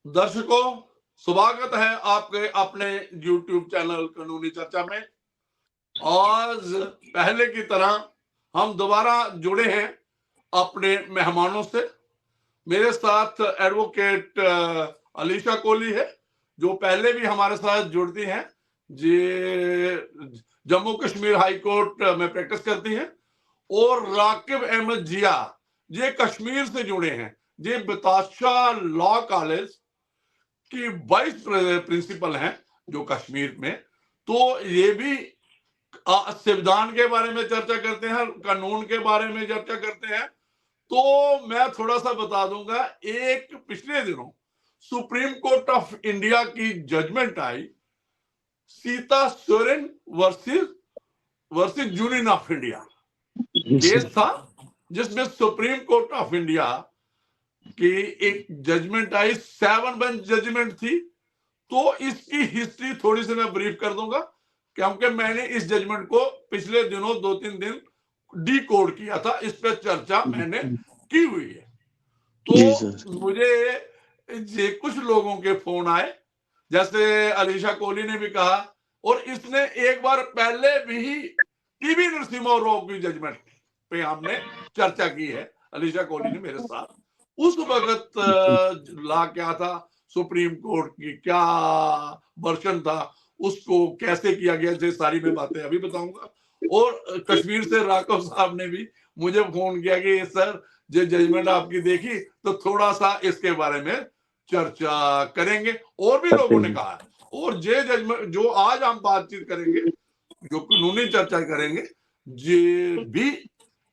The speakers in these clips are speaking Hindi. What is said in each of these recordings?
दर्शकों, स्वागत है आपके अपने YouTube चैनल कानूनी चर्चा में। आज पहले की तरह हम दोबारा जुड़े हैं अपने मेहमानों से। मेरे साथ एडवोकेट अलीशा कोहली है, जो पहले भी हमारे साथ जुड़ती हैं। जी, जम्मू कश्मीर हाई कोर्ट में प्रैक्टिस करती हैं। और राकिब अहमद जिया, ये कश्मीर से जुड़े हैं। ये बताशा लॉ कॉलेज की वाइस प्रिंसिपल हैं जो कश्मीर में। तो ये भी संविधान के बारे में चर्चा करते हैं, कानून के बारे में चर्चा करते हैं। तो मैं थोड़ा सा बता दूंगा, एक पिछले दिनों सुप्रीम कोर्ट ऑफ इंडिया की जजमेंट आई, Sita Soren versus Union of India case था, जिसमें सुप्रीम कोर्ट ऑफ इंडिया की एक जजमेंट आई, 7-1 जजमेंट थी। तो इसकी हिस्ट्री थोड़ी सी मैं ब्रीफ कर दूंगा, क्योंकि मैंने इस जजमेंट को पिछले दिनों 2-3 दिन डी कोड किया था, इस पर चर्चा मैंने की हुई है। तो मुझे ये कुछ लोगों के फोन आए, जैसे अलीशा कोहली ने भी कहा, और इसने एक बार पहले भी टीवी नरसिम्हा राव की जजमेंट पे हमने चर्चा की है, अलीशा कोहली ने मेरे साथ। उस वक्त ला क्या था, सुप्रीम कोर्ट की क्या वर्षन था, उसको कैसे किया गया, ये सारी मैं बातें अभी बताऊंगा। और कश्मीर से राघव साहब ने भी मुझे फोन किया कि सर, जो जजमेंट आपकी देखी तो थोड़ा सा इसके बारे में चर्चा करेंगे। और भी लोगों ने कहा। और ये जजमेंट जो आज हम बातचीत करेंगे, जो कानूनी चर्चा करेंगे, ये भी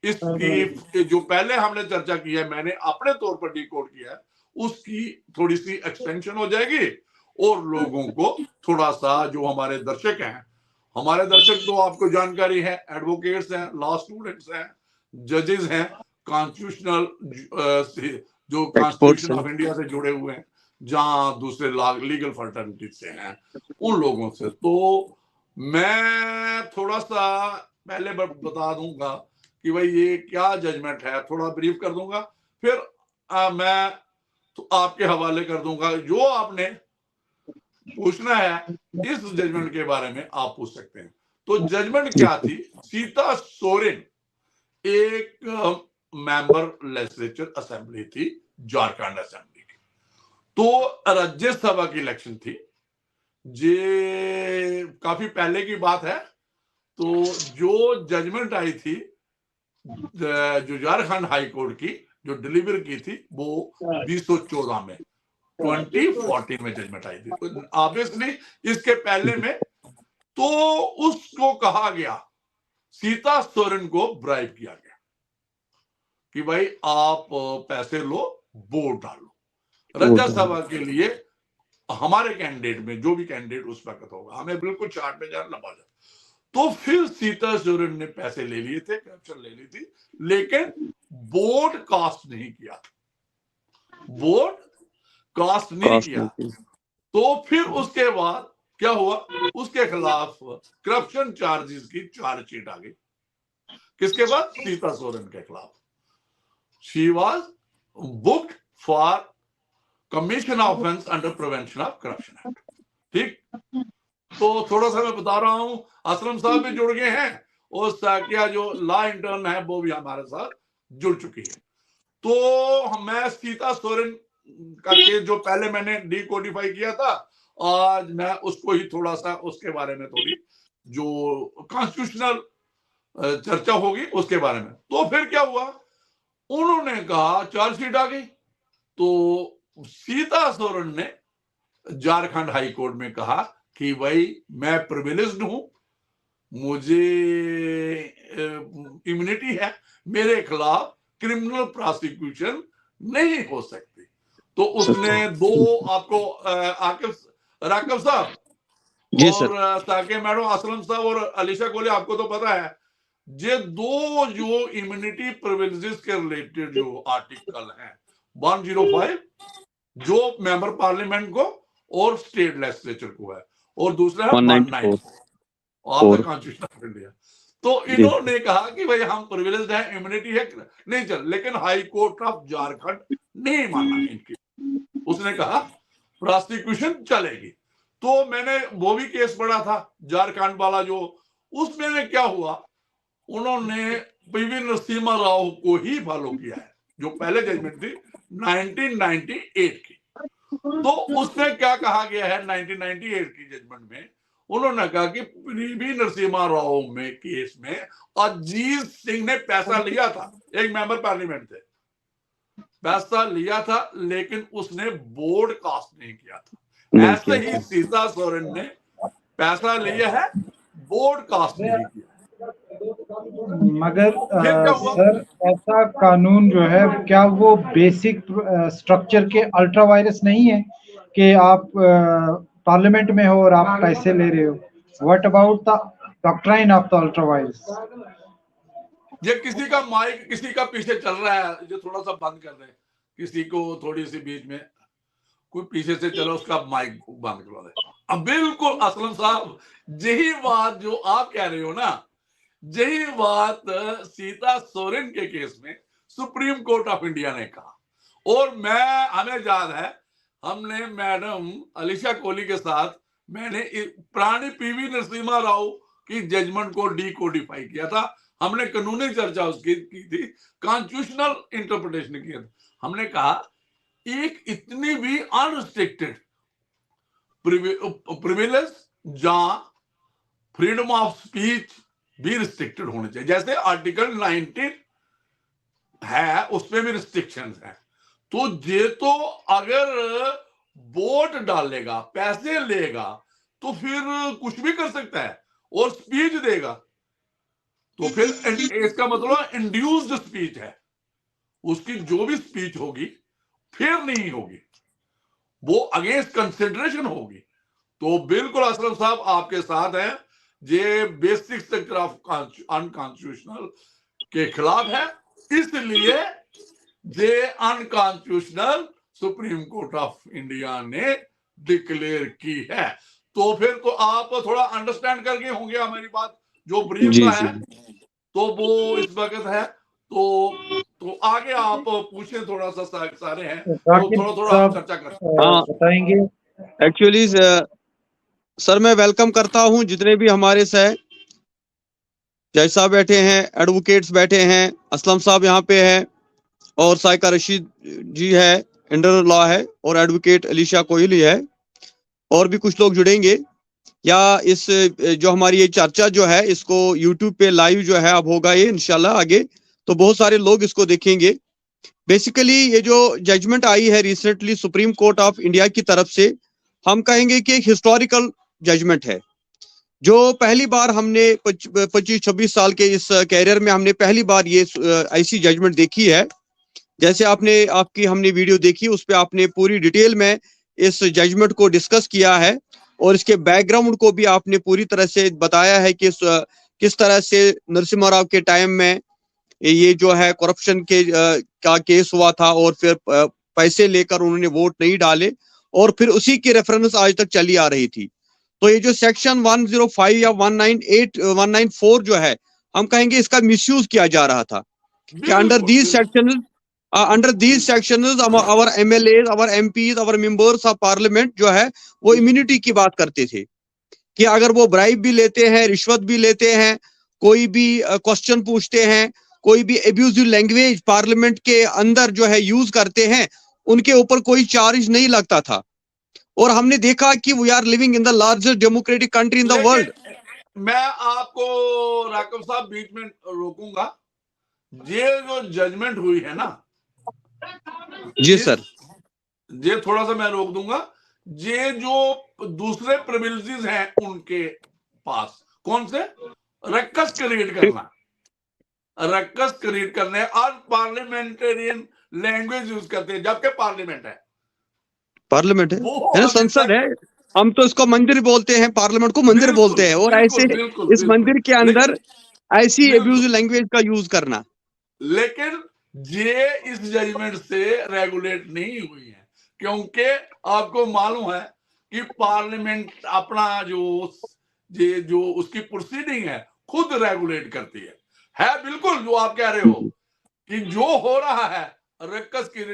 इसकी जो पहले हमने चर्चा की है, मैंने अपने तौर पर डिकोड किया है, उसकी थोड़ी सी एक्सटेंशन हो जाएगी। और लोगों को थोड़ा सा, जो हमारे दर्शक हैं, हमारे दर्शक तो आपको जानकारी है, एडवोकेट्स हैं, लॉ स्टूडेंट्स हैं, जजेस हैं, कॉन्स्टिट्यूशनल जो कॉन्स्टिट्यूशन ऑफ इंडिया से जुड़े हुए हैं, जहां दूसरे लीगल फर्टर्निटी से हैं, उन लोगों से। तो मैं थोड़ा सा पहले बता दूंगा कि भाई ये क्या जजमेंट है, थोड़ा ब्रीफ कर दूंगा, फिर मैं तो आपके हवाले कर दूंगा। जो आपने पूछना है इस जजमेंट के बारे में आप पूछ सकते हैं। तो जजमेंट क्या थी? सीता सोरेन एक मेंबर लेजिस्लेचर असेंबली थी, झारखंड असेंबली की। तो राज्यसभा की इलेक्शन थी, ये काफी पहले की बात है। तो जो जजमेंट आई थी, जो झारखंड हाई कोर्ट की जो डिलीवर की थी, वो 2014 में 2014 में जजमेंट आई थी। तो ऑब्वियसली इसके पहले में तो उसको कहा गया, सीता सोरेन को ब्राइब किया गया कि भाई आप पैसे लो, वोट डालो राज्यसभा के लिए। हमारे कैंडिडेट में जो भी कैंडिडेट उस वक्त होगा, हमें बिल्कुल चार्ट में जाना लंबा जाए। तो फिर सीता सोरेन ने पैसे ले लिए थे, करप्शन ले ली थी, लेकिन वोट कास्ट नहीं किया, वोट कास्ट नहीं किया। तो फिर उसके बाद क्या हुआ, उसके खिलाफ करप्शन चार्जेस की चार्जशीट आ गई। किसके बाद? सीता सोरेन के खिलाफ। She was booked for commission offence under prevention of corruption act. ठीक, तो थोड़ा सा मैं बता रहा हूं, असलम साहब भी जुड़ गए हैं, और साकिया जो लॉ इंटर्न है वो भी हमारे साथ जुड़ चुकी है। तो मैं सीता सोरेन का केस जो पहले मैंने डिकोडिफाई किया था, आज मैं उसको ही थोड़ा सा, उसके बारे में थोड़ी जो कॉन्स्टिट्यूशनल चर्चा होगी उसके बारे में। तो फिर क्या हुआ, उन्होंने कहा चार्जशीट आ गई। तो सीता सोरेन ने झारखंड हाई कोर्ट में कहा कि भाई मैं प्रिविलेज्ड हूं, मुझे इम्यूनिटी है, मेरे खिलाफ क्रिमिनल प्रोसिक्यूशन नहीं हो सकती। तो उसने दो, आपको राकिब साहब और साकिया मैडम, असलम साहब और अलीशा कोहली, आपको तो पता है, ये दो जो इम्यूनिटी प्रिविलेजेस के रिलेटेड जो आर्टिकल हैं, 105 जो मेंबर पार्लियामेंट को और स्टेट लेजिस्लेचर को है, और दूसरा है 194 of the constitution of India. तो इन्होंने कहा कि भाई हम प्रिविलेज्ड है, इम्यूनिटी है, नहीं चल, लेकिन हाई कोर्ट ऑफ झारखंड नहीं माना इनकी। उसने कहा प्रोसिक्यूशन चलेगी। तो मैंने वो भी केस पढ़ा था झारखंड वाला, जो उसमें क्या हुआ, उन्होंने पीवी नरसिम्हा राव को ही फॉलो किया है, जो पहले जजमेंट थी 1998 की। तो उसमें क्या कहा गया है 1998 की जजमेंट में, उन्होंने कहा कि पीवी नरसिम्हा राव में केस में अजीत सिंह ने पैसा लिया था, एक मेंबर पार्लियामेंट थे, पैसा लिया था, लेकिन उसने बोर्ड कास्ट नहीं किया था। ऐसे ही सीता सोरेन ने पैसा लिया है, बोर्ड कास्ट नहीं किया। मगर सर, ऐसा कानून जो है, क्या वो बेसिक स्ट्रक्चर के अल्ट्रा वायरस नहीं है कि आप पार्लियामेंट में हो और आप पैसे ले रहे हो? What about the doctrine of the ultra vires? ये किसी का माइक किसी का पीछे चल रहा है, जो थोड़ा सा बंद कर दे, किसी को थोड़ी सी बीच में कोई पीछे से चलो, उसका माइक बंद करवा दे। अब बिल्कुल असलम साहब, यही बात जो आप कह रहे हो ना, यही बात सीता सोरेन के केस में सुप्रीम कोर्ट ऑफ इंडिया ने कहा। और हमें याद है, हमने मैडम अलीशा कोहली के साथ मैंने प्राणी पीवी नरसिम्हा राव की जजमेंट को डिकोडिफाई किया था, हमने कानूनी चर्चा उसकी की थी, कॉन्स्टिट्यूशनल इंटरप्रिटेशन किया था। हमने कहा एक इतनी भी अनरिस्ट्रिक्टेड प्रिविलेज जहां फ्रीडम ऑफ स्पीच भी रिस्ट्रिक्टेड होने चाहिए, जैसे आर्टिकल 19 है उसमें भी रिस्ट्रिक्शंस है। तो ये तो अगर वोट डालेगा, पैसे लेगा, तो फिर कुछ भी कर सकता है और स्पीच देगा, तो फिर इसका मतलब इंड्यूस्ड स्पीच है, उसकी जो भी स्पीच होगी फिर नहीं होगी, वो अगेंस्ट कंसिडरेशन होगी। तो बिल्कुल असलम साहब आपके साथ है, ये बेसिक स्ट्रक्चर ऑफ अनकॉन्स्टिट्यूशनल के खिलाफ है, इसलिए ये unconstitutional supreme Court of India ने डिक्लेयर की है। तो फिर तो आप थोड़ा अंडरस्टैंड करके होंगे हमारी बात, जो ब्रीफ का है तो वो इस वक्त है। तो आगे आप पूछे, थोड़ा सा सारे हैं तो थोड़ा थोड़ा हम चर्चा कर बताएंगे। एक्चुअली सर मैं वेलकम करता हूं जितने भी हमारे जज साहब बैठे हैं, एडवोकेट्स बैठे हैं, असलम साहब यहाँ पे है, और साइका रशीद जी है, इंडर लॉ है, और एडवोकेट अलीशा कोहली है, और भी कुछ लोग जुड़ेंगे। या इस जो हमारी ये चर्चा जो है, इसको यूट्यूब पे लाइव जो है अब होगा ये इंशाल्लाह आगे, तो बहुत सारे लोग इसको देखेंगे। बेसिकली ये जो जजमेंट आई है recently supreme Court of India की तरफ से, हम कहेंगे कि एक हिस्टोरिकल जजमेंट है, जो पहली बार हमने 25-26 साल के इस कैरियर में हमने पहली बार ये ऐसी जजमेंट देखी है। जैसे हमने वीडियो देखी, उस पर आपने पूरी डिटेल में इस जजमेंट को डिस्कस किया है, और इसके बैकग्राउंड को भी आपने पूरी तरह से बताया है कि किस तरह से नरसिम्हा राव के टाइम में ये जो है करप्शन का केस हुआ था, और फिर पैसे लेकर उन्होंने वोट नहीं डाले, और फिर उसी की रेफरेंस आज तक चली आ रही थी। तो ये जो सेक्शन 105 या 198 194 जो है, हम कहेंगे इसका मिसयूज किया जा रहा था कि under these sections our MLAs, our MPs, our members of Parliament जो है वो इम्यूनिटी की बात करते थे कि अगर वो ब्राइब भी लेते हैं, रिश्वत भी लेते हैं, कोई भी क्वेश्चन पूछते हैं, कोई भी एब्यूजिव लैंग्वेज पार्लियामेंट के अंदर जो है यूज करते हैं, उनके ऊपर कोई चार्ज नहीं लगता था। और हमने देखा कि we are living in the largest democratic country in the world. मैं आपको राकब साहब बीच में रोकूंगा, ये जो जजमेंट हुई है ना जी सर, ये थोड़ा सा मैं रोक दूंगा। ये जो दूसरे प्रिविलेजेस हैं उनके पास, कौन से, रक्कस क्रिएट करना, रक्कस क्रिएट करने और पार्लियामेंटेरियन लैंग्वेज यूज करते हैं, जबकि पार्लियामेंट है ना, संसद है। हम तो इसको मंदिर बोलते हैं, पार्लियामेंट को मंदिर बोलते हैं, और ऐसे इस मंदिर के अंदर ऐसी एब्यूजिव लैंग्वेज का यूज करना। लेकिन ये इस जजमेंट से रेगुलेट नहीं हुई है, क्योंकि आपको मालूम है कि पार्लियामेंट अपना जो उसकी प्रोसीडिंग है खुद रेगुलेट करती है। बिल्कुल जो आप कह रहे हो कि जो हो रहा है रक्कस की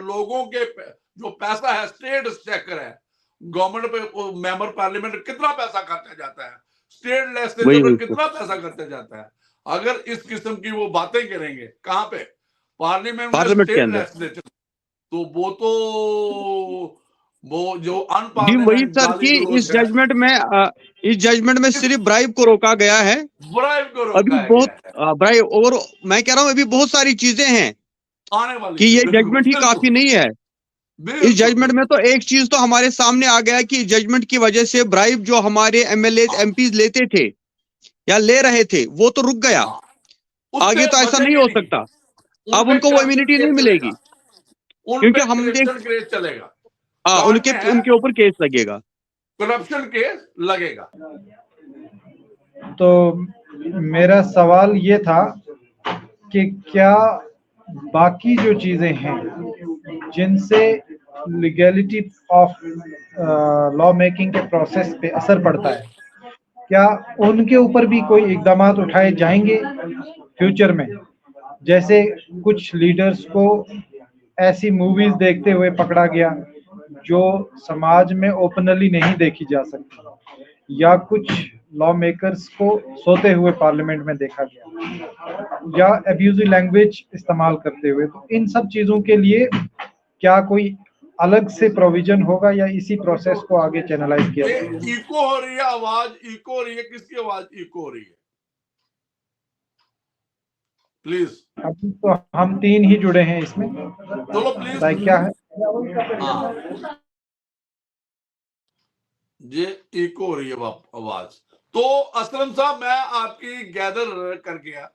लोगों के जो पैसा है, स्टेट चेकर है, गवर्नमेंट पे मेंबर पार्लियामेंट कितना पैसा खर्चा जाता है, स्टेट लेजिस्लेचर पे कितना पैसा खर्चा जाता है। अगर इस किस्म की वो बातें करेंगे कहाँ पे, पार्लियामेंट में, पार्लियामेंट के स्टेट अंदर। लेजिस्लेचर, तो वो जो जी वही अनपार्लियामेंट सर गाली कि गलौज है, इस जजमेंट में सिर्फ ब्राइब को रोका गया है। ब्राइब को अभी रोका बहुत गया है। ब्राइब, और मैं कह रहा हूँ अभी बहुत सारी चीजें हैं आने वाली कि है, ये बिल्कुल जजमेंट ही काफी बिल्कुल नहीं है। इस जजमेंट में तो एक चीज तो हमारे सामने आ गया कि जजमेंट की वजह से ब्राइब जो हमारे एमएलए एमपीज लेते थे या ले रहे थे वो तो रुक गया। हाँ, उससे आगे तो ऐसा नहीं बचेंगे हो नहीं, सकता। उन अब पे उनको वो करप्शन इम्यूनिटी नहीं केस मिलेगी, चलेगा, उन क्योंकि पे हम देख करप्शन केस चलेगा, शॉर्ट उनके में है उनके ऊपर केस लगेगा। करप्शन केस लगेगा। तो मेरा सवाल ये था कि क्या बाकी जो चीजें हैं जिनसे लीगैलिटी ऑफ लॉ मेकिंग के प्रोसेस पे असर पड़ता है, क्या उनके ऊपर भी कोई इकदाम उठाए जाएंगे फ्यूचर में? जैसे कुछ लीडर्स को ऐसी मूवीज देखते हुए पकड़ा गया जो समाज में ओपनली नहीं देखी जा सकती, या कुछ लॉ मेकर्स को सोते हुए पार्लियामेंट में देखा गया, या अब्यूजिव लैंग्वेज इस्तेमाल करते हुए। तो इन सब चीजों के लिए क्या कोई अलग से प्रोविजन होगा या इसी प्रोसेस को आगे चैनलाइज किया ये जाएगा? इको हो रही है, आवाज इको हो रही है, किसकी आवाज इको हो रही है? प्लीज, अभी तो हम 3 ही जुड़े हैं इसमें, चलो प्लीज। बताइए क्या है। हाँ, ये इको हो रही है आवाज। तो असलम साहब, मैं आपकी गैदर कर गया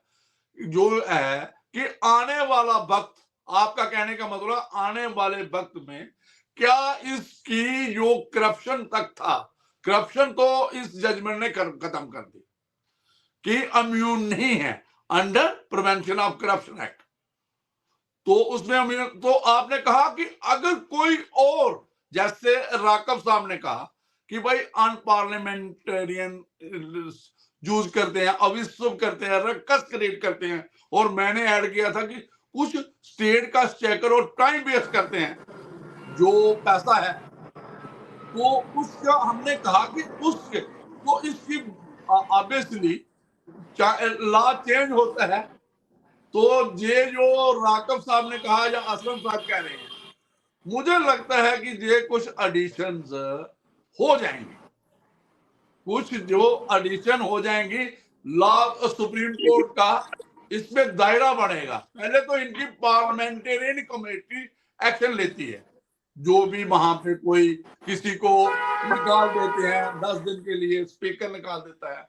जो है कि आने वाला वक्त, आपका कहने का मतलब आने वाले वक्त में क्या इसकी जो करप्शन तक था, करप्शन तो इस जजमेंट ने खत्म कर दी कि इम्यून नहीं है under prevention of corruption act. तो उसमें इम्यून, तो आपने कहा कि अगर कोई और, जैसे राकब साहब ने कहा कि भाई अनपार्लियामेंटेरियन यूज करते हैं, अविश्व करते हैं, रक्कस क्रिएट करते हैं, और मैंने ऐड किया था कि कुछ स्टेट का चेकर और टाइम वेस्ट करते हैं जो पैसा है, तो उसका हमने कहा कि उसके तो इसकी ऑब्वियसली लॉ चेंज होता है। तो ये जो राकब साहब ने कहा या असलम साहब कह रहे हैं, मुझे लगता है कि ये कुछ एडिशंस हो जाएंगे, कुछ जो एडिशन हो जाएंगी लॉ सुप्रीम कोर्ट का, इसमें दायरा बढ़ेगा। पहले तो इनकी पार्लियामेंटेरियन कमेटी एक्शन लेती है, जो भी वहां पे कोई किसी को निकाल देते हैं 10 दिन के लिए, स्पीकर निकाल देता है।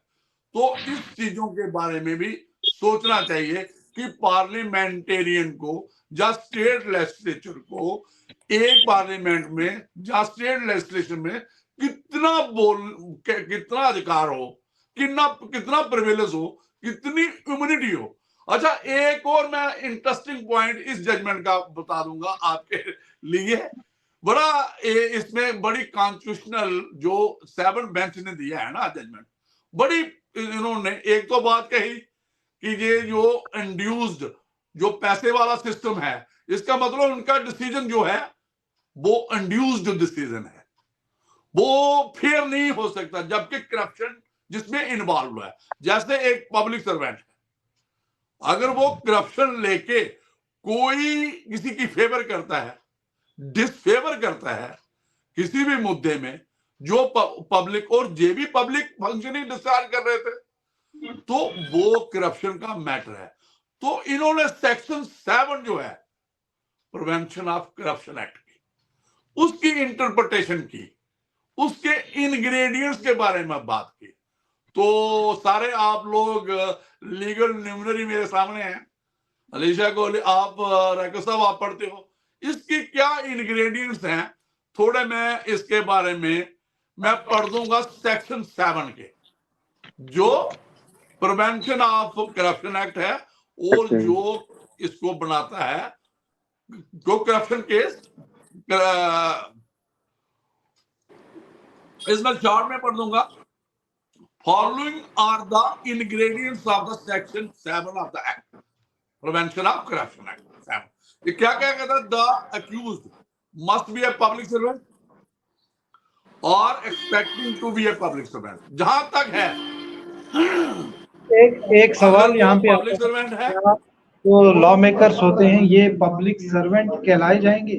तो इस चीजों के बारे में भी सोचना चाहिए कि पार्लियामेंटेरियन को या स्टेट लेजिस्लेचर को एक पार्लियामेंट में या स्टेट लेजिस्लेशन में कितना अधिकार हो, कितना प्रिविलेज हो, कितनी इम्यूनिटी हो। अच्छा, एक और मैं इंटरेस्टिंग पॉइंट इस जजमेंट का बता दूंगा आपके लिए, बड़ा इसमें बड़ी कॉन्स्टिट्यूशनल जो 7 बेंच ने दिया है ना जजमेंट, बड़ी इन्होंने एक तो बात कही कि ये जो इंड्यूस्ड जो पैसे वाला सिस्टम है, इसका मतलब उनका डिसीजन जो है वो इंड्यूस्ड डिसीजन है, वो फेयर नहीं हो सकता, जबकि करप्शन जिसमें इन्वॉल्व हुआ है, जैसे एक पब्लिक सर्वेंट है, अगर वो करप्शन लेके कोई किसी की फेवर करता है, डिसफेवर करता है किसी भी मुद्दे में, जो पब्लिक, और ये भी पब्लिक फंक्शनिंग डिस्चार्ज कर रहे थे, तो वो करप्शन का मैटर है। तो इन्होंने सेक्शन 7 जो है प्रिवेंशन ऑफ करप्शन एक्ट की, उसकी इंटरप्रिटेशन की, उसके इंग्रेडिएंट्स के बारे में बात की। तो सारे आप लोग लीगल न्यूमररी मेरे सामने हैं, अलीशा को आप राकेश साहब आप पढ़ते हो, इसकी क्या इंग्रेडिएंट्स हैं, थोड़े मैं इसके बारे में मैं पढ़ दूंगा। सेक्शन 7 के जो प्रिवेंशन ऑफ करप्शन एक्ट है, और जो इसको बनाता है, जो करप्शन केस, इसमें शॉर्ट में पढ़ दूंगा। Following are the ingredients of the section 7 of the act, prevention of corruption act 7। ये क्या क्या कहता है, the accused must be a public servant और expecting to be a public servant. जहां तक है, एक सवाल अगर यहाँ वो पे आता पब्लिक है, सर्वेंट है, क्या जो लॉ मेकर्स होते हैं ये पब्लिक सर्वेंट कहलाए जाएंगे?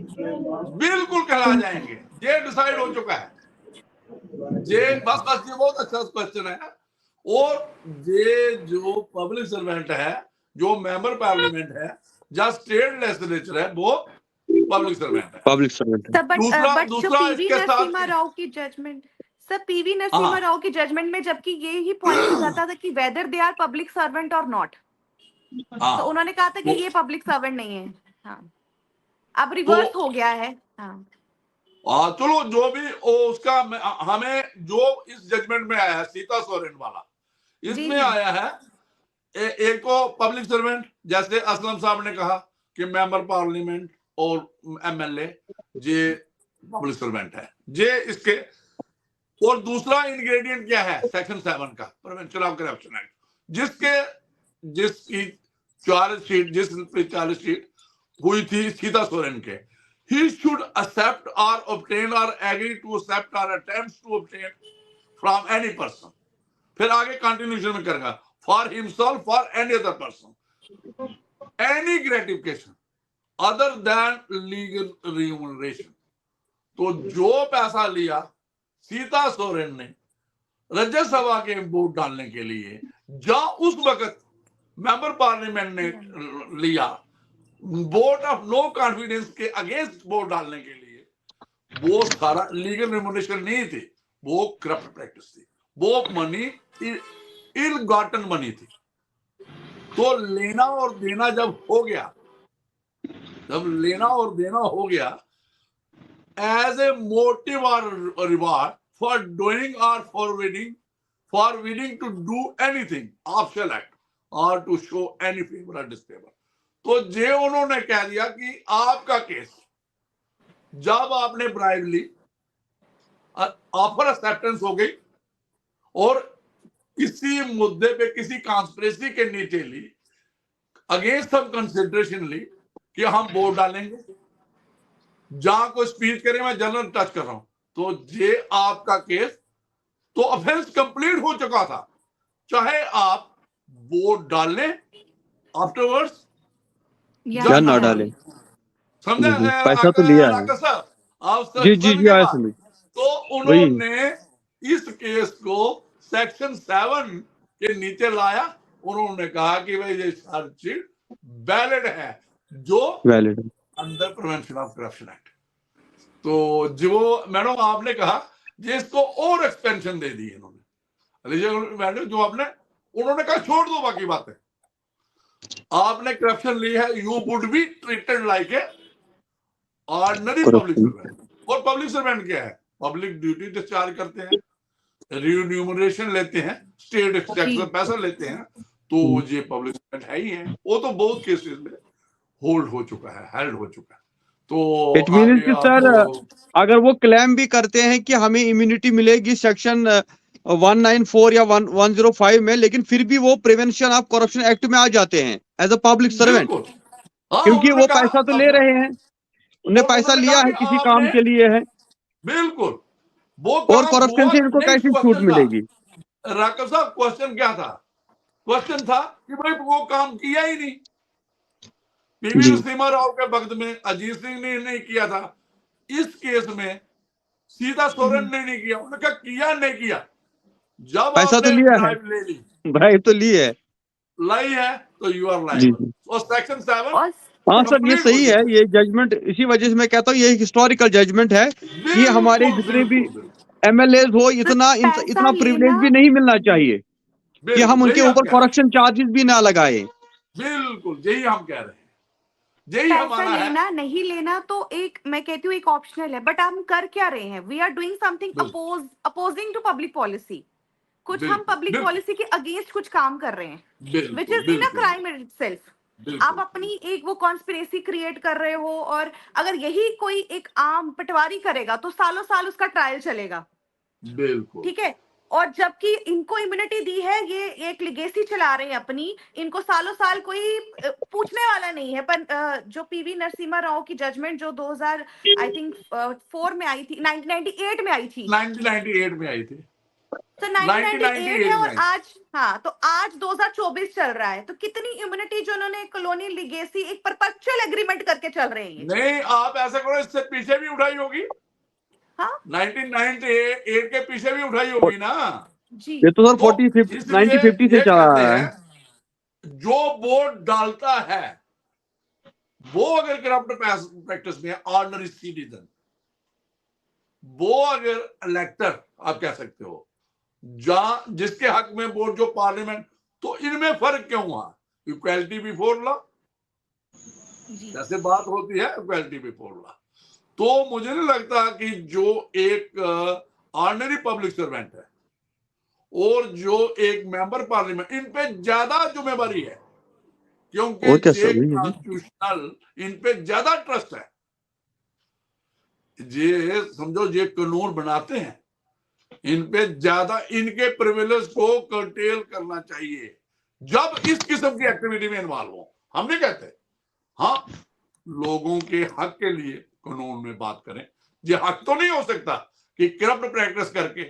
बिल्कुल कहला जाएंगे। ये डिसाइड हो चुका है। ये बस बस ये बहुत अच्छा क्वेश्चन है। और ये जो पब्लिक सर्वेंट है, जो मेंबर पार्लियामेंट है, या स्टेट लेजिस्लेचर है, वो पब्लिक सर्वेंट है। Public servant. सर बट दूसरा जो दूसरा पीवी इसके नरसिम्हा साथ, राव की जजमेंट, सर पीवी नरसिम्हा हाँ, राव की जजमेंट में जबकि ये ही पॉइंट हो जाता था कि whether they are public servant और नॉट, हाँ, तो उन्होंने कहा था कि तो- ये पब्लिक सर्वेंट नहीं है। हाँ, अब रिवर्स हो गया है। हाँ, चलो जो भी उसका हमें जो इस जजमेंट में आया है, सीता सोरेन वाला, इसमें जी। आया है एक को पब्लिक सर्वेंट, जैसे असलम साहब ने कहा कि मेंबर पार्लियामेंट और एमएलए ये पब्लिक सर्वेंट है, ये इसके। और दूसरा इंग्रेडिएंट क्या है सेक्शन 7 का, प्रिवेंशन ऑफ करप्शन एक्ट, जिसकी चार्ज शीट हुई थी सीता सोरेन के। He should accept or obtain or agree to accept or attempts to obtain from any person. फिर आगे कंटिन्यूशन में करेगा, for himself, for any other person, any gratification other than legal remuneration। तो जो पैसा लिया सीता सोरेन ने राज्यसभा के वोट डालने के लिए, या उस वक्त मेंबर पार्लियामेंट ने लिया वोट ऑफ नो कॉन्फिडेंस के अगेंस्ट वोट डालने के लिए, वो सारा लीगल रेमुनेशन नहीं थी, वो करप्ट प्रैक्टिस थी, वो मनी इल गॉटन मनी थी। तो लेना और देना जब हो गया, जब लेना और देना हो गया एज ए मोटिव और रिवार्ड फॉर डूइंग और forbidding to do anything official act और टू शो एनी फेवर और डिसफेवर, तो ये उन्होंने कह दिया कि आपका केस, जब आपने ब्राइब ली, ऑफर एक्सेप्टेंस हो गई और किसी मुद्दे पे किसी कॉन्स्पिरेसी के नीचे ली, अगेंस्ट हम कंसिडरेशन ली कि हम वोट डालेंगे, जहां कोई स्पीच करे, मैं जनरल टच कर रहा हूं, तो ये आपका केस, तो ऑफेंस कंप्लीट हो चुका था, चाहे आप वोट डालें आफ्टरवर्ड्स या ना डाले। समझे पैसा तो लिया है। राकेश साहब, आप जी जी जी, आया समझ। तो उन्होंने इस केस को सेक्शन 7 के नीचे लाया। उन्होंने कहा कि भाई ये चार्जशीट वैलिड है, जो valid under prevention of corruption act. तो जो मैडम आपने कहा, जिसको और एक्सपेंशन दे दी इन्होंने, मैडम जो आपने, उन्होंने कहा छोड़ दो बाकी बातें, आपने करप्शन ली है, you would be treated like a ordinary public servant. और पब्लिक सर्वेंट क्या है, पब्लिक ड्यूटी डिस्चार्ज करते हैं, रिन्यूमरेशन लेते हैं, स्टेट टैक्स से पैसा लेते हैं, तो ये पब्लिक सर्वेंट है ही है। वो तो बहुत केसेस में होल्ड हो चुका है, हेल्ड हो चुका है। तो इट मीन्स कि सर अगर वो क्लेम भी करते हैं कि हमें इम्यूनिटी मिलेगी सेक्शन 194 या 105 में, लेकिन फिर भी वो प्रिवेंशन ऑफ करप्शन एक्ट में आ जाते हैं एज अ पब्लिक सर्वेंट, क्योंकि वो पैसा तो ले रहे हैं, उन्हें पैसा लिया है, किसी काम के लिए है। बिल्कुल, वो और करप्शन से इनको कैसी छूट मिलेगी? राकेश साहब, क्वेश्चन क्या था? क्वेश्चन था कि भाई वो काम किया ही नहीं। पीवी नरसिम्हा राव के वक्त में अजीत सिंह ने नहीं किया था, इस केस में सीता सोरेन ने नहीं किया। उन्होंने कहा किया नहीं किया, जब पैसा तो लिया है, ले ली, ब्राइब तो ली है, लाई है, तो यू आर लाइबल। और सेक्शन 7, हाँ सर ये सही है, ये जजमेंट, इसी वजह से मैं कहता हूँ ये हिस्टोरिकल जजमेंट है कि हमारे जितने भी एमएलए हो, इतना प्रिविलेज भी नहीं मिलना चाहिए कि हम उनके ऊपर करप्शन चार्जेस भी ना लगाए। बिल्कुल यही हम कह रहे हैं, यही पैसा लेना नहीं लेना तो एक, मैं कहती हूँ एक ऑप्शनल है, बट हम कर क्या रहे हैं? We are doing something opposing to public policy. कुछ हम पब्लिक पॉलिसी के अगेंस्ट कुछ काम कर रहे हैं, which is in a crime in itself. आप अपनी एक वो कॉन्स्पिरेसी क्रिएट कर रहे हो, और अगर यही कोई एक आम पटवारी करेगा तो सालों साल उसका ट्रायल चलेगा। बिल्कुल, ठीक है, और जबकि इनको इम्यूनिटी दी है, ये एक लिगेसी चला रहे हैं अपनी, इनको सालों साल कोई पूछने वाला नहीं है। पर जो पीवी नरसिम्हा राव की जजमेंट जो 2000 आई थिंक 4 में आई थी, 1998 में आई थी, 1998 में आई थी, तो 1998 है 1998 में और आई। आज, हाँ, तो आज 2024 चल रहा है, तो कितनी इम्यूनिटी जो उन्होंने कॉलोनियल लिगेसी एक परपेचुअल एग्रीमेंट करके चल रहे हैं ये। नहीं, आप ऐसा करो, इससे पीछे भी उठाई होगी, हाँ 1998 के पीछे भी उठाई होगी ना जी। ये तो सर तो 1950 से ये चला कहते रहा है। हैं जो वोट डालता है वो अगर करप्ट प्रैक्टिस में ऑर्डिनरी सिटीजन, वो अगर इलेक्टर आप कह सकते हो, जहां जिसके हक में वोट जो पार्लियामेंट, तो इनमें फर्क क्यों हुआ? इक्वालिटी बिफोर लॉ, जैसे बात होती है इक्वालिटी बिफोर लॉ। तो मुझे नहीं लगता कि जो एक ऑर्डिनरी पब्लिक सर्वेंट है और जो एक मेंबर पार्लियामेंट, इन पे ज्यादा जिम्मेवारी है, क्योंकि और क्या ये सर, वही है। कॉन्स्टिट्यूशनल इन पे ज्यादा ट्रस्ट है। ये समझो, ये कानून बनाते हैं, इन पे ज्यादा, इनके प्रिविलेज को कर्टेल करना चाहिए जब इस किस्म की एक्टिविटी में इन्वॉल्व हो। हम नहीं कहते, हाँ, लोगों के हक के लिए कानून में बात करें। ये हक तो नहीं हो सकता कि करप्ट प्रैक्टिस करके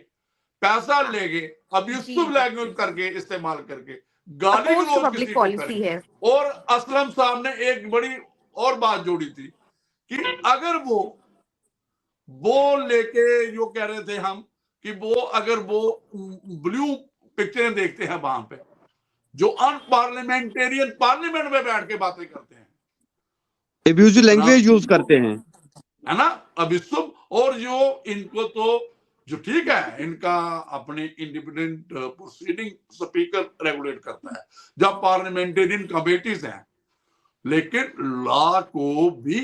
पैसा लेके अब्यूसिव लैंग्वेज करके इस्तेमाल करके गाली Opposed to गलौज public किसी को policy करें। है। और असलम साहब ने एक बड़ी और बात जोड़ी थी कि अगर वो लेके जो कह रहे थे हम कि वो अगर वो ब्लू पिक्चरें देखते हैं वहां पे, जो अनपार्लियामेंटेरियन पार्लियामेंट में बैठ के बातें करते हैं, एब्यूजिव लैंग्वेज यूज करते हैं, है ना, अभिशुभ। और जो इनको तो जो ठीक है, इनका अपने इंडिपेंडेंट प्रोसीडिंग स्पीकर रेगुलेट करता है, जब पार्लियामेंटेरियन कमेटीज हैं, लेकिन लॉ को भी,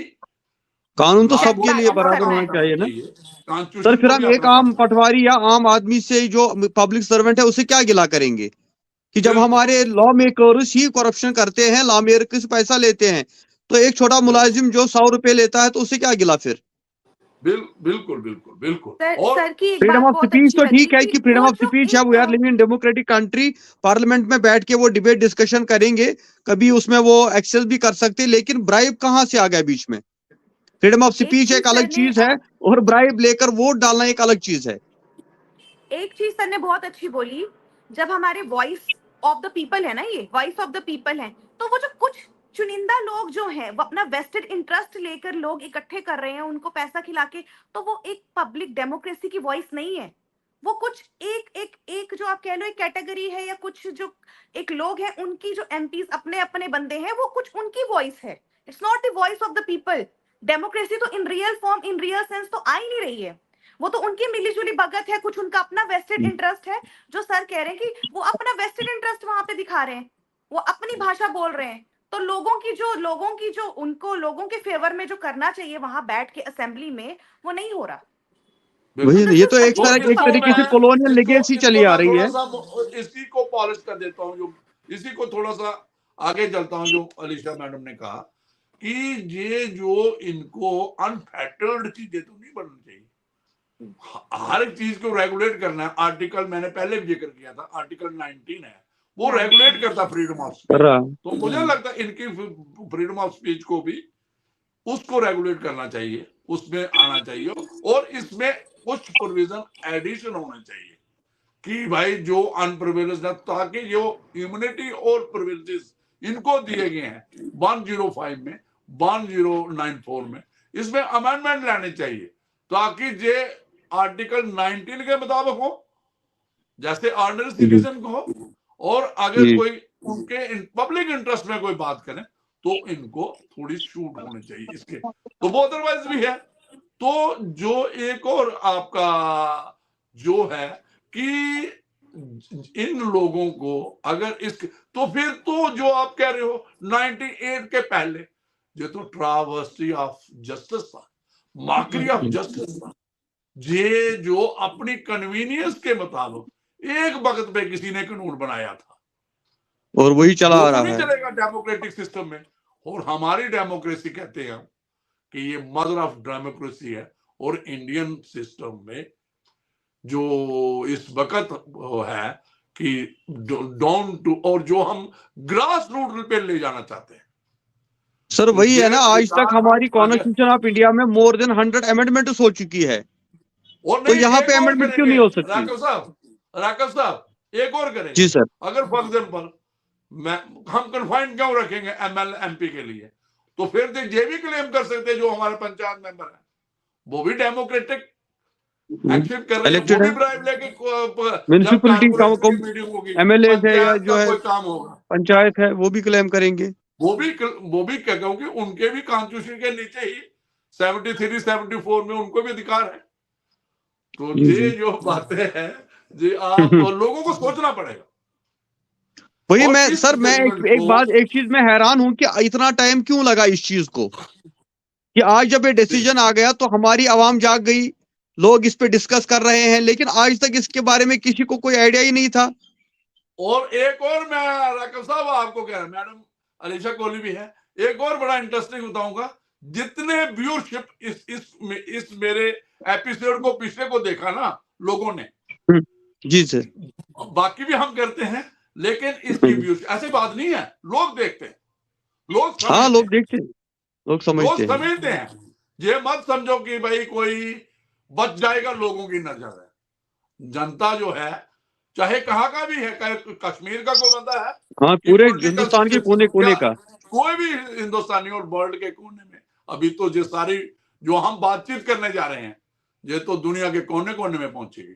कानून तो लॉ सबके को लिए अपना बराबर काम होना करना चाहिए ना। कॉन्स्टिट्यूशन सर फिर को हम भी एक अपना आम काम पटवारी या आम आदमी से जो पब्लिक सर्वेंट है उसे क्या गिला करेंगे कि जब बिल्कुल। हमारे लॉ मेकर्स ही करप्शन करते हैं, लॉ मेकर्स पैसा लेते हैं, तो एक छोटा मुलाजिम जो 100 रुपए लेता है तो उसे क्या गिला फिर? बिल्कुल बिल्कुल बिल्कुल। और सर की एक फ्रीडम बात ऑफ बहुत स्पीच अच्छी तो लगी ठीक है कि कि फ्रीडम वो ऑफ जो स्पीच है, we are living in democratic country, Parliament में बैठ के वो डिबेट डिस्कशन करेंगे, कभी उसमें वो एक्सेस भी कर सकते हैं, लेकिन ब्राइब कहाँ से आ गया बीच में? फ्रीडम ऑफ एक स्पीच चीज एक अलग सर ने चीज है और ब्राइब लेकर वोट डालना एक अलग चीज है। एक चीज सर ने बहुत अच्छी बोली, जब हमारे वॉइस ऑफ द पीपल है ना, ये वॉइस ऑफ द पीपल है, तो वो जो कुछ चुनिंदा लोग जो हैं वो अपना वेस्टेड इंटरेस्ट लेकर लोग इकट्ठे कर रहे हैं उनको पैसा खिला के, तो वो एक पब्लिक डेमोक्रेसी की वॉइस नहीं है। वो कुछ एक एक एक जो आप कह लो एक कैटेगरी है, या कुछ जो एक लोग हैं उनकी जो एमपीज अपने अपने बंदे हैं, वो कुछ उनकी वॉइस है। It's not the voice of the people. Democracy तो in real form, in real sense तो आ ही नहीं रही है। वो तो उनकी मिलीजुली भगत है, कुछ उनका अपना वेस्टेड इंटरेस्ट है। जो सर कह रहे हैं कि वो अपना वेस्टेड इंटरेस्ट वहां पे दिखा रहे हैं, वो अपनी भाषा बोल रहे हैं, तो लोगों की जो उनको लोगों के फेवर में जो करना चाहिए वहां बैठ के असेंबली में, वो नहीं हो रहा। वही तो ये दिस तो इज एक अगेन तरह एक इसको तरीके से मैं कॉलोनियल लेगेसी चली आ मैं रही थोड़ा है। सा इसी को पॉलिश कर देता हूँ, जो इसी को थोड़ा सा आगे चलता हूँ, जो अलीशा मैडम ने कहा कि ये जो इनको अनफेटर्ड चीजें तो नहीं बननी चाहिए, हर एक चीज को रेगुलेट करना है। आर्टिकल मैंने पहले भी जिक्र किया था, आर्टिकल 19 है, वो रेगुलेट करता फ्रीडम ऑफ स्पीच। तो मुझे लगता है इनकी फ्रीडम ऑफ स्पीच को भी उसको रेगुलेट करना चाहिए, उसमें आना चाहिए, और इसमें कुछ प्रोविजन एडिशन होना चाहिए कि भाई जो अनप्रिविलेज्ड है, ताकि जो इम्यूनिटी और प्रिविलेजेस इनको दिए गए हैं 105 में, 1094 में, इसमें अमेंडमेंट लाने चाहिए ताकि ये आर्टिकल 19 के मुताबिक हो, जैसे ऑर्डिनरी सिटीजन को हो, और अगर कोई उनके पब्लिक इंटरेस्ट में कोई बात करें तो इनको थोड़ी छूट होनी चाहिए इसके, तो वो अदरवाइज भी है। तो जो एक और आपका जो है कि इन लोगों को अगर इस, तो फिर तो जो आप कह रहे हो 98 के पहले ये तो ट्रावर्सी ऑफ जस्टिस था, माकरी ऑफ जस्टिस था, ये जो अपनी कन्वीनियंस के मुताबिक एक वक्त पे किसी ने कानून बनाया था और वही चला आ रहा नहीं है। चलेगा डेमोक्रेटिक सिस्टम में। और हमारी डेमोक्रेसी कहते हैं कि ये मदर ऑफ डेमोक्रेसी है, और इंडियन सिस्टम में जो इस वक्त वो है कि डाउन टू, और जो हम ग्रास रूट पे ले जाना चाहते हैं। सर तो वही है ना, आज विचार तक हमारी हम आगे- कॉन्स्टिट्यूशन ऑफ इंडिया में मोर देन 100 अमेंडमेंट्स हो चुकी है, और तो नहीं, यहाँ एक पे और अमेंडमेंट क्यों करेंगे नहीं हो सकती? राकेश साहब एक और करेंगे। जी सर। अगर फॉर एग्जाम्पल हम कन्फाइंड क्यों रखेंगे ML MP के लिए, तो फिर तो ये भी क्लेम कर सकते हैं जो हमारे पंचायत मेंबर है वो भी डेमोक्रेटिक एक्शन कर रहे हैं, वो इलेक्टेड भी है, ब्राइब लेके जब म्यूनिसिपैलिटी का कारपोरेशन की मीटिंग होगी, MLA है या पंचायत जो का है कोई काम होगा, पंचायत है, वो भी क्लेम करेंगे। वो भी क्योंकि उनके भी कॉन्स्टिट्यूशन के नीचे ही 73 74 में उनको भी अधिकार है। तो जी, ये जी। जो बातें हैं जी आप लोगों को सोचना पड़ेगा। वही और मैं इस सर मैं जजमेंट एक को एक चीज में हैरान हूं कि इतना टाइम क्यों लगा इस चीज को, कि आज जब ये डिसीजन आ गया तो हमारी आवाम जाग गई, लोग इस पे डिस्कस कर रहे हैं, लेकिन आज तक इसके बारे में किसी को कोई आइडिया ही नहीं था। और एक और मैं राकेश साहब आपको कह रहा, मैडम अलीशा कोहली भी है, एक और बड़ा इंटरेस्टिंग बताऊंगा, जितने व्यूअरशिप इस मेरे एपिसोड को पिछले को देखा ना लोगों ने, जी सर। बाकी भी हम करते हैं लेकिन इसकी व्यूअरशिप ऐसी बात नहीं है, लोग देखते हैं, लोग हाँ, लोग समझते हैं, देखते हैं, लोग समझते हैं। समझते हैं। ये मत समझो कि भाई कोई बच जाएगा लोगों की नजर है। जनता जो है चाहे कहाँ का भी है, कश्मीर का कोई बंदा है, हाँ, कि पूरे political हिंदुस्तान के system कोने कोने क्या- का। कोई भी हिंदुस्तानी और वर्ल्ड के कोने में, अभी तो जो सारी जो हम बातचीत करने जा रहे हैं ये तो दुनिया के कोने कोने में पहुंचेगी।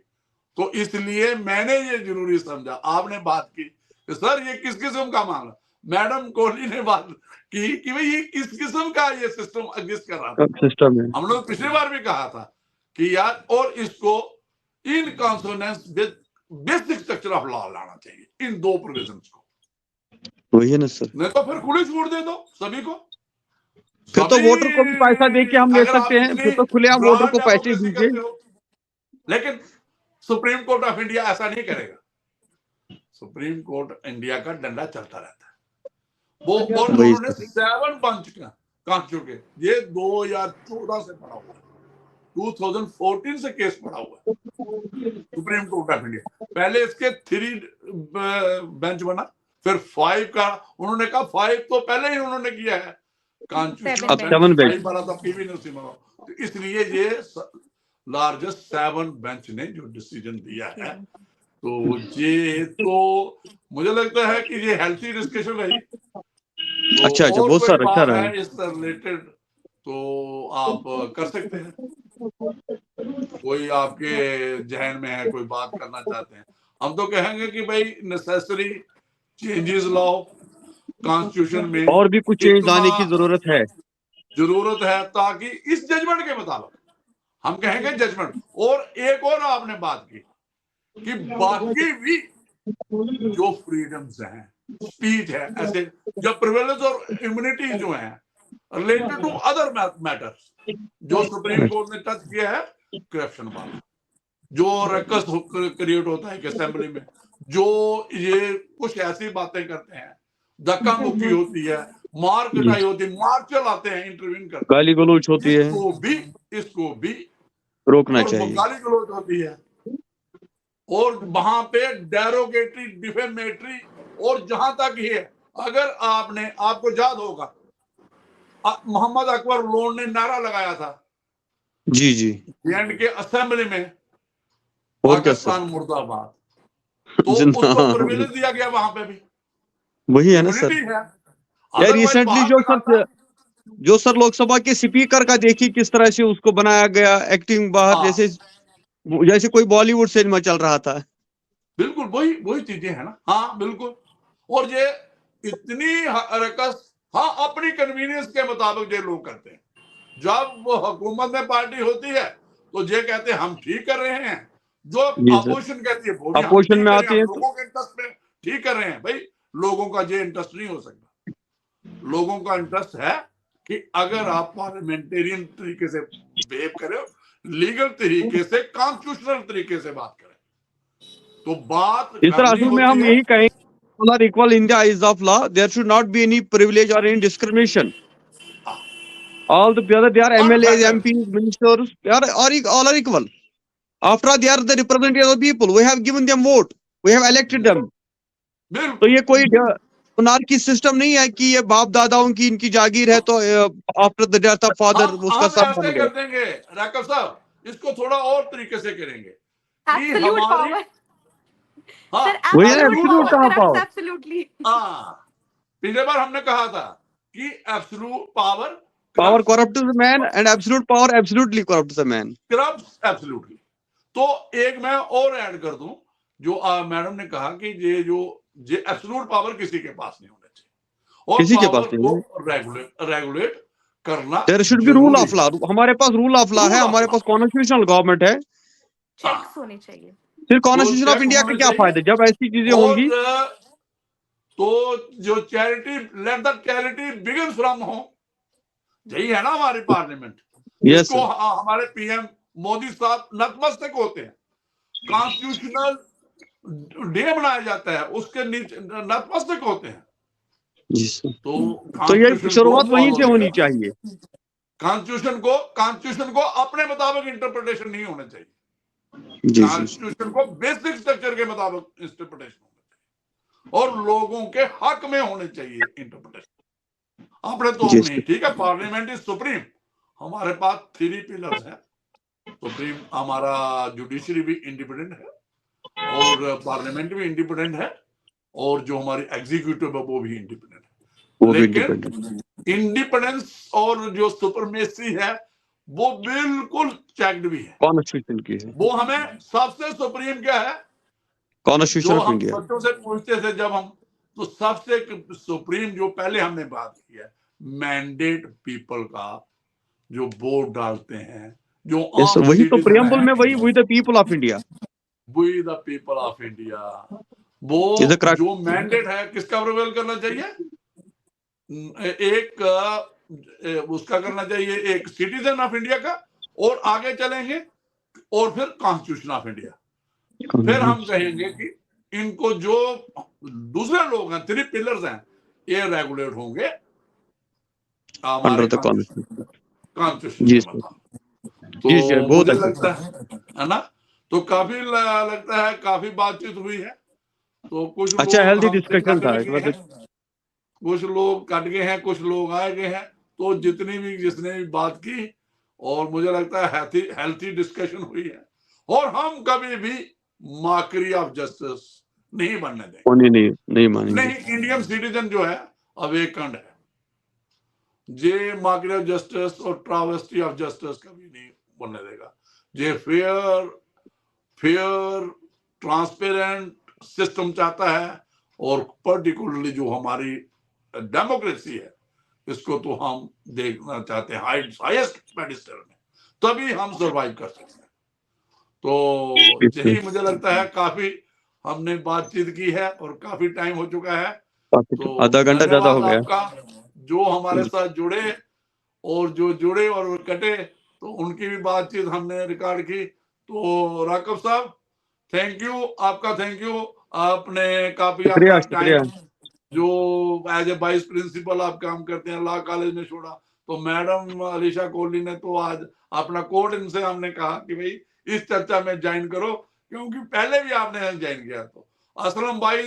तो इसलिए मैंने ये जरूरी समझा, आपने बात की कि सर ये किस किस्म का मामला, मैडम कोहली ने बात की कि भाई ये किस किस्म का ये सिस्टम एग्जिस्ट कर रहा था। सिस्टम है। हम लोग पिछली बार भी कहा था कि यार, और इसको in consonance with basic structure of law लाना चाहिए, इन दो प्रोविजंस को। वही है ना सर, नहीं तो फिर खुली छूट दे दो सभी को, फिर तो वोटर को भी पैसा दे के हम ले सकते हैं, फिर तो खुलेआम वोटर को पैसे दीजिए। लेकिन सुप्रीम कोर्ट ऑफ इंडिया ऐसा नहीं करेगा। सुप्रीम कोर्ट इंडिया का डंडा चलता रहता है वो, और उन्होंने 7 पंच का कॉन्स्टिट्यूट के, ये 2014 से पड़ा हुआ है, 2014 से केस पड़ा हुआ है सुप्रीम कोर्ट ऑफ इंडिया। पहले इसके 3 बेंच बना, फिर 5 का उन्होंने कहा, 5 तो पहले ही उन्होंने किया है कॉन्स्टिट्यूशन, अब 7 बेंच वाला तो पीवी नरसिम्हा राव, तो इसलिए ये लार्जेस्ट 7 बेंच ने जो डिसीजन दिया है, तो ये तो मुझे लगता है कि ये हेल्थी डिस्कशन है। तो अच्छा, बहुत सर अच्छा रहा है इससे रिलेटेड तो आप कर सकते हैं, कोई आपके जहन में है, कोई बात करना चाहते हैं, हम तो कहेंगे कि भाई नेसेसरी चेंजेस लाओ कॉन्स्टिट्यूशन में, और भी कुछ चेंज लाने की जरूरत है ताकि इस जजमेंट के मुताबिक हम कहेंगे जजमेंट। और एक और आपने बात की कि बाकी भी जो फ्रीडम्स हैं, स्पीच है, ऐसे जब प्रिविलेज और इम्यूनिटी जो है रिलेटेड टू अदर मैटर्स, जो सुप्रीम कोर्ट ने टच किया है, करप्शन वाला जो रकस क्रिएट होता है असेंबली में, जो ये कुछ ऐसी बातें करते हैं, धक्का मुक्की होती है, मार कटाई होती है, मार चलाते हैं, इंटरवीन करते हैं, गाली गलौज होती है, इसको भी रोकना चाहिए। गाली गलौज होती है, और वहां पे डेरोगेटरी, डिफेमेटरी, और जहां तक ही है, अगर आपको याद होगा मोहम्मद अकबर लोन ने नारा लगाया था जी जी एंड के असेंबली में, और पाकिस्तान मुर्दाबाद, तो उसको प्रिविलेज दिया गया वहां पे भी, वही है ना सर। यार रिसेंटली जो सर लोकसभा के स्पीकर का देखिए किस तरह से उसको बनाया गया, एक्टिंग बाहर जैसे कोई बॉलीवुड सिनेमा चल रहा था। बिल्कुल वही चीजें है ना। हाँ बिल्कुल, और ये इतनी हरकत, हाँ अपनी कन्वीनियंस के मुताबिक ये लोग करते हैं। जब वो हुकूमत में पार्टी होती है तो ये कहते हैं हम ठीक कर रहे हैं, जो अपोजिशन कहती है वो भी अपोजिशन में आते हैं, लोगों के इंटरेस्ट में ठीक कर रहे हैं। भाई लोगों का ये इंटरेस्ट नहीं हो सकता, लोगों का इंटरेस्ट है कि अगर आप पार्लियामेंटेरियन तरीके से बिहेव करें, लीगल तरीके से, कॉन्स्टिट्यूशनल तरीके से बात करें, तो बात इस तरह असल में हम यही कहेंगे, all are equal in the eyes of law, there should not be any privilege or any discrimination. All the other, they are MLAs, MPs, ministers, they are all are equal. After all, they are the representatives of the people. We have given them vote. We have elected them. तो बिल्कुल ये कोई monarchy सिस्टम नहीं है कि ये बाप दादाओं की इनकी जागीर है तो after the death of father उसका हम सब बन ऐसे गया। कर देंगे राकब साहब, इसको थोड़ा और तरीके से करेंगे कि एब्सोल्यूट हमारी पावर हाँ सर, वही है एब्सोल्यूट absolute कहाँ पावर, power? एब्सोल्युटली। हाँ, पिछले बार हमने कहा था कि absolute power Power corrupts a man and absolute power absolutely corrupts a man. Corrupts absolutely. तो एक मैं और ऐड कर दूं, जो मैडम ने कहा कि ये एब्सोल्यूट पावर किसी के पास नहीं होना चाहिए और किसी के पास पावर नहीं को रेगुलेट करना There should be rule of जरूरी law. है। हमारे पास rule of law है, Rule of हमारे law। पास constitutional government है। चेक्स होने चाहिए। फिर कॉन्स्टिट्यूशन ऑफ check इंडिया का होने क्या चाहिए। फायदा जब ऐसी चीजें होंगी? और तो जो charity, let the charity begin from home, यही है ना हमारी पार्लियामेंट। Yes, इसको sir. हमारे पीएम मोदी साहब नतमस्तक होते हैं, कॉन्स्टिट्यूशनल डे मनाया जाता है, उसके नीचे नतमस्तक होते हैं। जी सर। तो ये Constitution शुरुआत को वहीं से follow होनी करें। चाहिए। कॉन्स्टिट्यूशन को अपने मुताबिक इंटरप्रिटेशन नहीं होना चाहिए, जी जी कॉन्स्टिट्यूशन को बेसिक स्ट्रक्चर के मुताबिक इंटरप्रिटेशन होना चाहिए और लोगों के हक में होने चाहिए इंटरप्रिटेशन, अपने तो जी, नहीं। ठीक है, पार्लियामेंट इज सुप्रीम, हमारे पास 3 पिलर्स हैं। सुप्रीम हमारा जुडिशरी भी इंडिपेंडेंट है और पार्लियामेंट भी इंडिपेंडेंट है और जो हमारी एग्जीक्यूटिव है वो भी इंडिपेंडेंट है। वो भी लेकिन independent। इंडिपेंडेंस और जो सुपरमेसी है वो बिल्कुल चेक्ड भी है। कॉन्स्टिट्यूशन की है। वो हमें सबसे सुप्रीम क्या है, कॉन्स्टिट्यूशन जो ऑफ हम इंडिया। बच्चों से पूछते थे जब हम, तो सबसे सुप्रीम जो पहले हमने बात की है, मैंडेट पीपल का, जो वोट डालते हैं, जो Yes, आम वही तो सिटीजन प्रियम्बल में है, वही we the people of India. We the people of India, वो Is the correct- जो मैंडेट है किसका प्रिवेल करना चाहिए? एक उसका करना चाहिए, एक सिटीजन ऑफ इंडिया का, और आगे चलेंगे और फिर कॉन्स्टिट्यूशन ऑफ इंडिया। फिर हम कहेंगे कि इनको जो दूसरे लोग हैं, 3 पिलर्स हैं, ये रेगुलेट होंगे अंडर हमारे द कॉन्स्टिट्यूशन। कॉन्स्टिट्यूशन जी के सर। मुताबिक। जी जी, तो बहुत मुझे अच्छा। लगता है ना, तो काफी लगता है काफी बातचीत हुई है। तो कुछ अच्छा, लोग हेल्दी हमसे डिस्कशन कट था। गए हैं, कुछ लोग कट गए हैं, कुछ लोग आए गए हैं। तो जिसने भी बात की, और मुझे लगता है हेल्थी डिस्कशन हुई है, और हम कभी भी माकरी ऑफ जस्टिस नहीं बनने देंगे। नहीं मानेंगे। नहीं, इंडियन सिटीजन जो है अवेकंड है, जे माकरी ऑफ जस्टिस और ट्रावेस्टी ऑफ जस्टिस कभी नहीं बनने देगा। जे फेयर ट्रांसपेरेंट सिस्टम चाहता है, और पर्टिकुलरली जो हमारी डेमोक्रेसी है, इसको तो हम देखना चाहते हैं हाईएस्ट पेडिस्टल में, तभी हम सरवाइव कर सकते हैं। तो यही मुझे लगता है, काफी हमने बातचीत की है और काफी टाइम हो चुका है। तो आधा घंटा ज्यादा हो गया। आपका जो हमारे साथ जुड़े और जो जुड़े और कटे, तो उनकी भी बातचीत हमने रिकॉर्ड की। तो राकब साहब, थैंक यू, आपका थैंक यू। आपने काफी अपना टाइम, जो एज ए वाइस प्रिंसिपल आप काम करते हैं, लॉ कॉलेज में छोड़ा। तो मैडम अलीशा कोहली ने तो आज अपना कोड इनसे हमने कहा कि भाई इस चर्चा में ज्वाइन करो, क्योंकि पहले भी आपने ज्वाइन किया। तो असलम भाई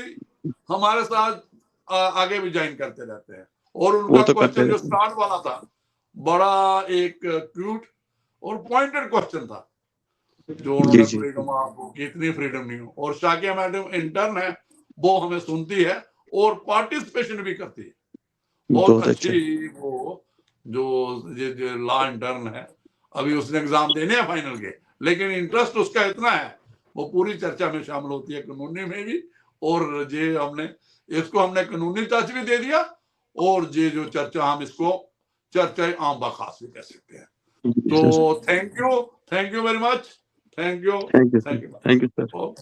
हमारे साथ आगे भी ज्वाइन करते रहते हैं, और उनका तो क्वेश्चन जो स्टार्ट वाला था, बड़ा एक क्यूट और पॉइंटेड क्वेश्चन था, जो उन्होंने फ्रीडम, आपको कितनी फ्रीडम नहीं हो। और शाकिया मैडम इंटर्न है, वो हमें सुनती है और पार्टिसिपेशन भी करती है, बहुत अच्छी। वो जो लॉ इंटर्न है, अभी उसने एग्जाम देने हैं फाइनल के, लेकिन इंटरेस्ट उसका इतना है, वो पूरी चर्चा में शामिल होती है, कानूनी में भी। और इसको हमने कानूनी टच भी दे दिया, और जो चर्चा, हम इसको चर्चा आम बखास भी कह सकते हैं। तो thank you very much, thank you sir.